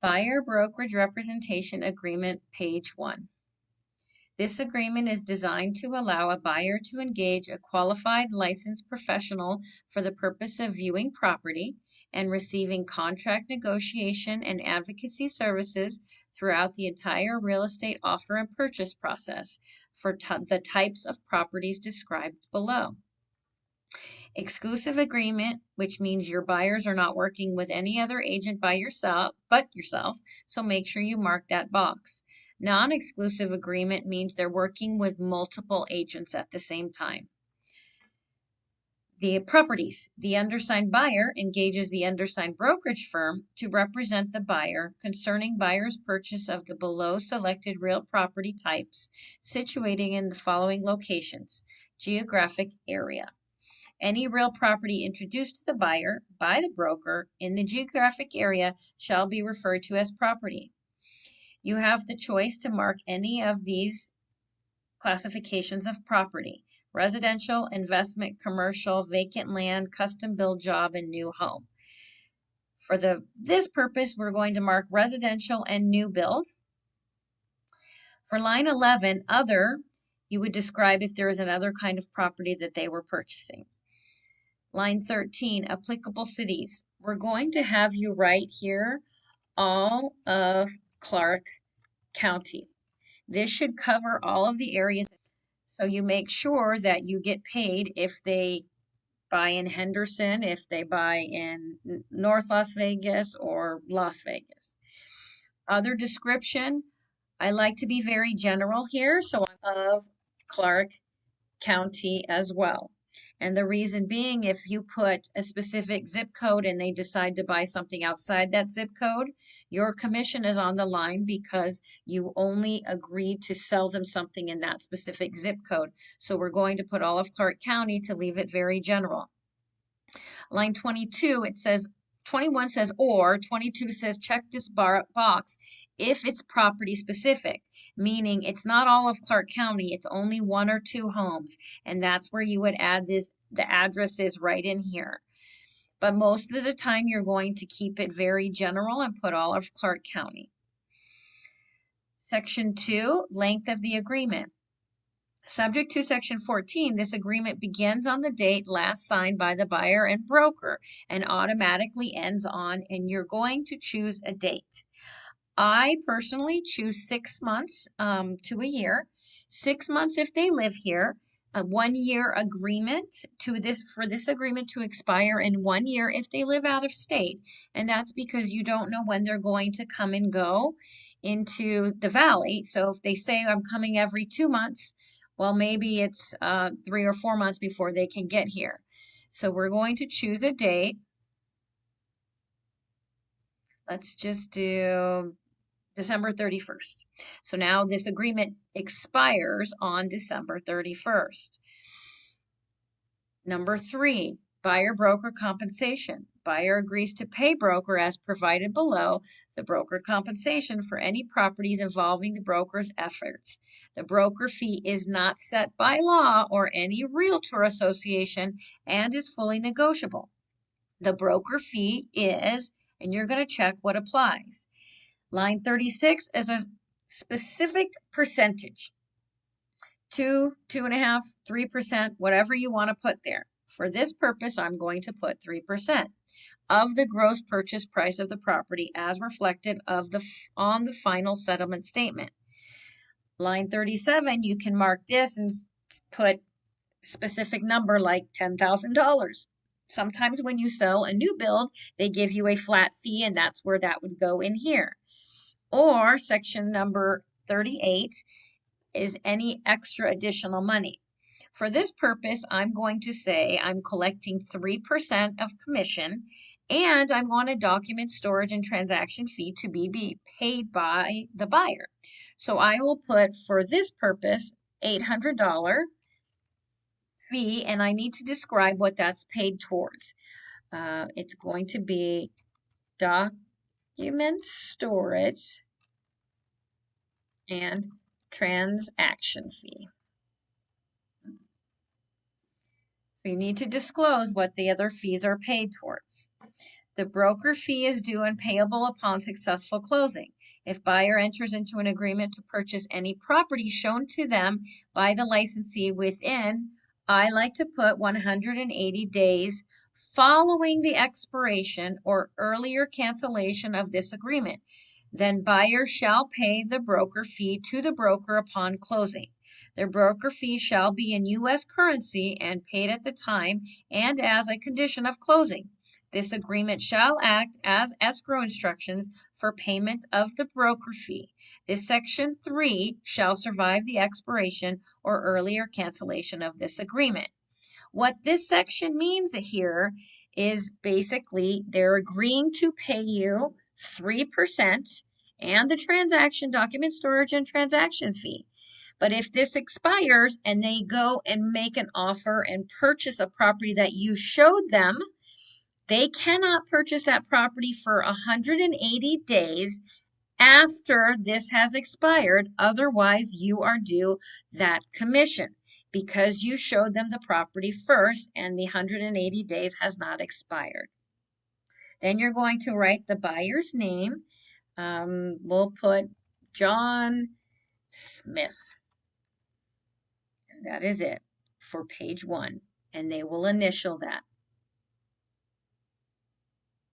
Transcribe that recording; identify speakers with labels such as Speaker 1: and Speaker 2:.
Speaker 1: Buyer Brokerage Representation Agreement, page 1. This agreement is designed to allow a buyer to engage a qualified licensed professional for the purpose of viewing property and receiving contract negotiation and advocacy services throughout the entire real estate offer and purchase process for the types of properties described below. Exclusive agreement, which means your buyers are not working with any other agent but yourself, so make sure you mark that box. Non-exclusive agreement means they're working with multiple agents at the same time. The properties. The undersigned buyer engages the undersigned brokerage firm to represent the buyer concerning buyer's purchase of the below selected real property types situating in the following locations. Geographic area. Any real property introduced to the buyer by the broker in the geographic area shall be referred to as property. You have the choice to mark any of these classifications of property: residential, investment, commercial, vacant land, custom build job, and new home. For this purpose, we're going to mark residential and new build. For line 11, other, you would describe if there is another kind of property that they were purchasing. Line 13, applicable cities. We're going to have you write here all of Clark County. This should cover all of the areas, so you make sure that you get paid if they buy in Henderson, if they buy in North Las Vegas or Las Vegas. Other description, I like to be very general here, so I'm of Clark County as well. And the reason being, if you put a specific zip code and they decide to buy something outside that zip code, your commission is on the line because you only agreed to sell them something in that specific zip code. So we're going to put all of Clark County to leave it very general. Line 22, it says, 21 says or, 22 says check this box if it's property specific, meaning it's not all of Clark County, it's only 1 or 2 homes, and that's where you would add the address is right in here. But most of the time you're going to keep it very general and put all of Clark County. Section 2, length of the agreement. Subject to Section 14, this agreement begins on the date last signed by the buyer and broker and automatically ends on, and you're going to choose a date. I personally choose 6 months to a year. 6 months if they live here. A 1-year agreement for this agreement to expire in 1 year if they live out of state. And that's because you don't know when they're going to come and go into the valley. So if they say I'm coming every 2 months, well, maybe it's 3 or 4 months before they can get here. So we're going to choose a date. Let's just do December 31st. So now this agreement expires on December 31st. Number 3, buyer broker compensation. Buyer agrees to pay broker as provided below the broker compensation for any properties involving the broker's efforts. The broker fee is not set by law or any realtor association and is fully negotiable. The broker fee is, and you're going to check what applies. Line 36 is a specific percentage. 2, 2.5%, 3%, whatever you want to put there. For this purpose, I'm going to put 3% of the gross purchase price of the property as reflected on the final settlement statement. Line 37, you can mark this and put specific number like $10,000. Sometimes when you sell a new build, they give you a flat fee, and that's where that would go in here. Or section number 38 is any extra additional money. For this purpose, I'm going to say I'm collecting 3% of commission, and I want a document storage and transaction fee to be paid by the buyer. So I will put, for this purpose, $800 fee, and I need to describe what that's paid towards. It's going to be document storage and transaction fee. So you need to disclose what the other fees are paid towards. The broker fee is due and payable upon successful closing. If buyer enters into an agreement to purchase any property shown to them by the licensee within, I like to put 180 days following the expiration or earlier cancellation of this agreement, then buyer shall pay the broker fee to the broker upon closing. Their broker fee shall be in U.S. currency and paid at the time and as a condition of closing. This agreement shall act as escrow instructions for payment of the broker fee. This section 3 shall survive the expiration or earlier cancellation of this agreement. What this section means here is basically they're agreeing to pay you 3% and the transaction document storage and transaction fee. But if this expires and they go and make an offer and purchase a property that you showed them, they cannot purchase that property for 180 days after this has expired. Otherwise, you are due that commission because you showed them the property first and the 180 days has not expired. Then you're going to write the buyer's name. We'll put John Smith. And that is it for page 1. And they will initial that.